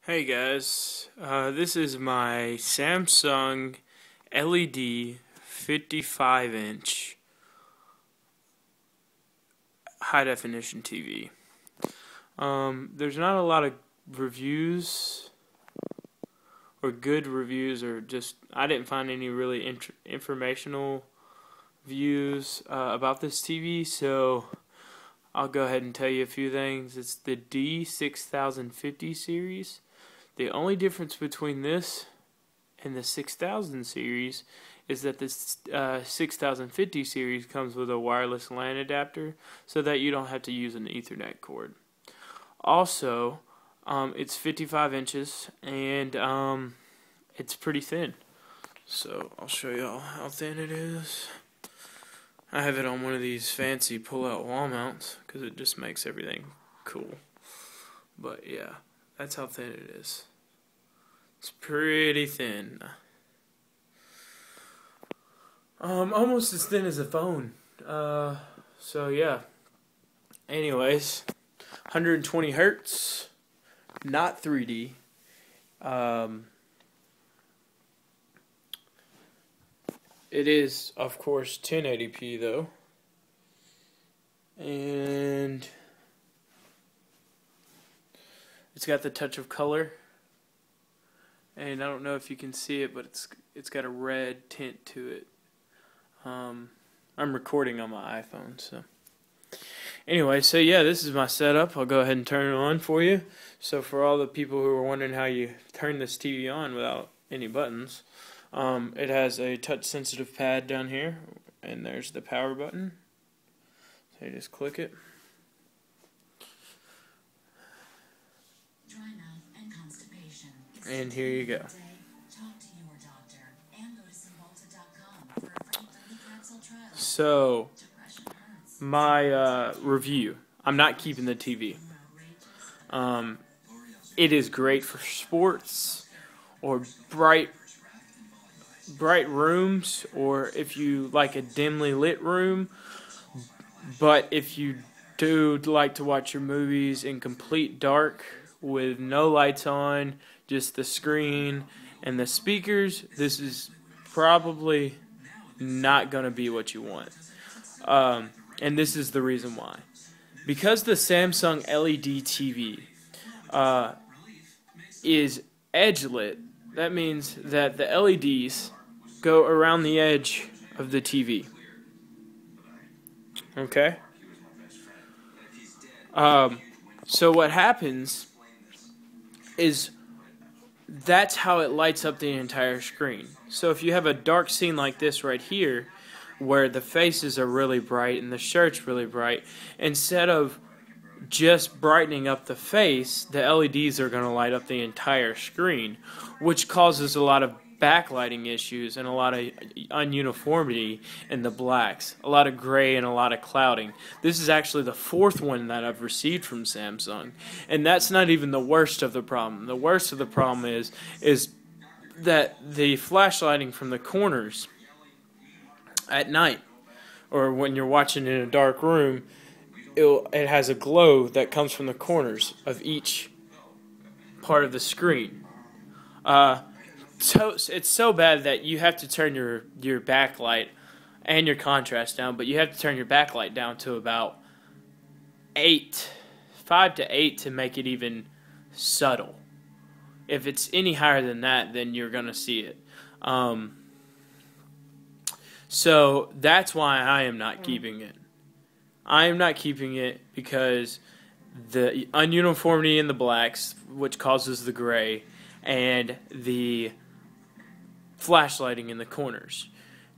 Hey guys, this is my Samsung LED 55-inch high-definition TV. There's not a lot of reviews or good reviews, or just I didn't find any really informational views about this TV, so I'll go ahead and tell you a few things. It's the d6050 series. The only difference between this and the 6000 series is that this 6050 series comes with a wireless LAN adapter so that you don't have to use an Ethernet cord. Also, it's 55 inches and it's pretty thin. So I'll show y'all how thin it is. I have it on one of these fancy pull-out wall mounts because it just makes everything cool. But yeah, that's how thin it is. It's pretty thin. Almost as thin as a phone. So yeah. Anyways, 120 hertz, not 3D. It is, of course, 1080p though. And it's got the touch of color. And I don't know if you can see it, but it's got a red tint to it. I'm recording on my iPhone, so anyway, so yeah, this is my setup. I'll go ahead and turn it on for you. So for all the people who are wondering how you turn this TV on without any buttons, it has a touch-sensitive pad down here, and there's the power button. So you just click it. And here you go. So, my review. I'm not keeping the TV. It is great for sports or bright rooms, or if you like a dimly lit room. But if you do like to watch your movies in complete dark with no lights on, just the screen and the speakers, this is probably not going to be what you want. And this is the reason why. Because the Samsung LED TV is edge lit, that means that the LEDs go around the edge of the TV. Okay? So what happens is that's how it lights up the entire screen. So if you have a dark scene like this right here, where the faces are really bright and the shirt's really bright, instead of just brightening up the face, the LEDs are going to light up the entire screen, which causes a lot of backlighting issues and a lot of ununiformity in the blacks, a lot of gray and a lot of clouding. This is actually the fourth one that I've received from Samsung, and that's not even the worst of the problem. The worst of the problem is that the flashlighting from the corners at night, or when you're watching in a dark room, it has a glow that comes from the corners of each part of the screen. So it's so bad that you have to turn your backlight and your contrast down, but you have to turn your backlight down to about 5 to 8 to make it even subtle. If it's any higher than that, then you're going to see it. So that's why I am not keeping it. I am not keeping it because the ununiformity in the blacks, which causes the gray, and the flashlighting in the corners.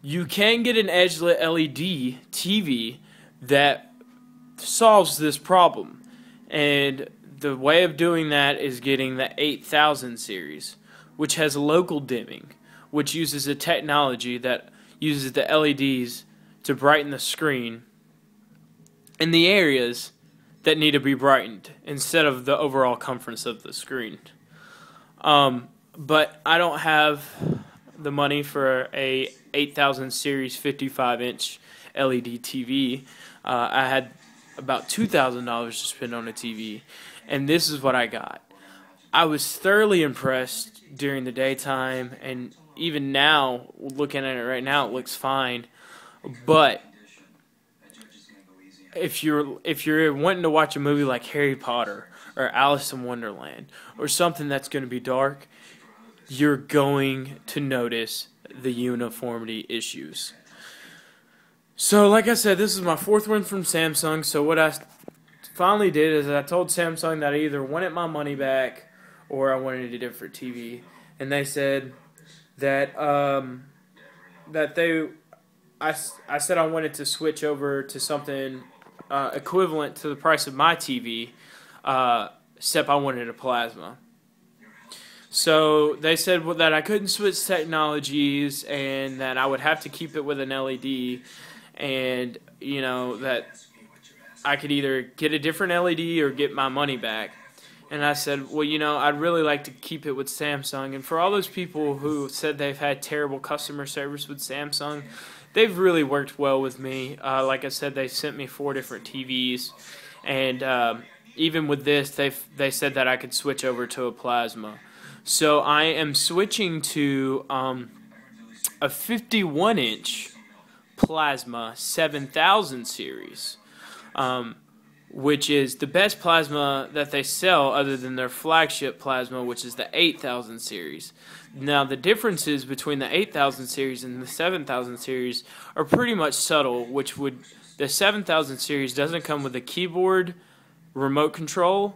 You can get an edge lit LED TV that solves this problem, and the way of doing that is getting the 8000 series, which has local dimming, which uses a technology that uses the LEDs to brighten the screen in the areas that need to be brightened instead of the overall comfort of the screen. But I don't have the money for a 8000 series 55-inch LED TV. I had about $2,000 to spend on a TV, and this is what I got. I was thoroughly impressed during the daytime, and even now, looking at it right now, it looks fine. But if you're wanting to watch a movie like Harry Potter or Alice in Wonderland or something that's going to be dark, you're going to notice the uniformity issues. So, like I said, this is my fourth one from Samsung. So what I finally did is I told Samsung that I either wanted my money back or I wanted a different TV, and they said that I said I wanted to switch over to something equivalent to the price of my TV, except I wanted a plasma. So they said that I couldn't switch technologies and that I would have to keep it with an LED, and that I could either get a different LED or get my money back. And I said, well, I'd really like to keep it with Samsung. And for all those people who said they've had terrible customer service with Samsung, they've really worked well with me. Like I said, they sent me 4 different TVs, and even with this, they said that I could switch over to a plasma. So I am switching to a 51-inch plasma 7000 series, which is the best plasma that they sell other than their flagship plasma, which is the 8000 series. Now, the differences between the 8000 series and the 7000 series are pretty much subtle, the 7000 series doesn't come with a keyboard, remote control,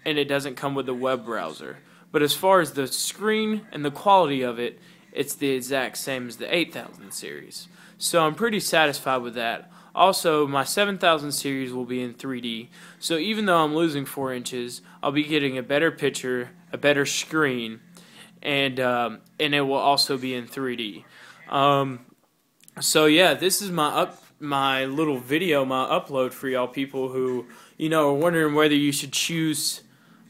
and it doesn't come with a web browser. But as far as the screen and the quality of it, it's the exact same as the 8000 series. So I'm pretty satisfied with that. Also, my 7000 series will be in 3D. So even though I'm losing 4 inches, I'll be getting a better picture, a better screen, and it will also be in 3D. So yeah, this is my little video, my upload for y'all people who are wondering whether you should choose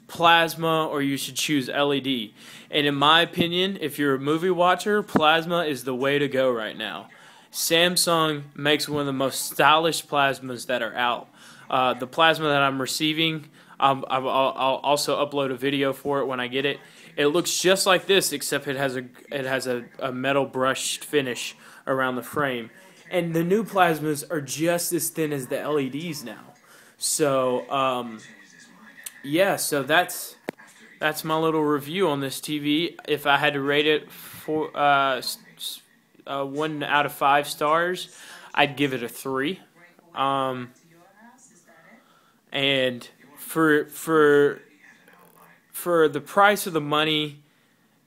plasma or you should choose LED. And in my opinion, if you're a movie watcher, plasma is the way to go right now. Samsung makes one of the most stylish plasmas that are out. The plasma that I'm receiving, I'll also upload a video for it when I get it. It looks just like this, except it has a metal brushed finish around the frame. And the new plasmas are just as thin as the LEDs now. So yeah, so that's my little review on this TV. If I had to rate it for 1 out of 5 stars, I'd give it a 3. And for the price of the money,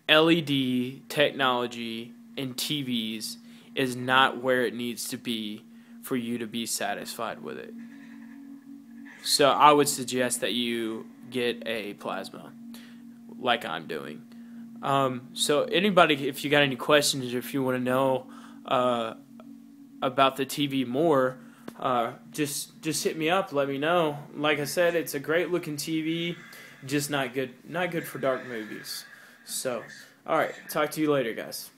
LED technology in TVs is not where it needs to be for you to be satisfied with it. So I would suggest that you get a plasma, like I'm doing. So anybody, if you got any questions or if you want to know about the TV more, just hit me up. Let me know. Like I said, it's a great looking TV, just not good for dark movies. So, all right, talk to you later, guys.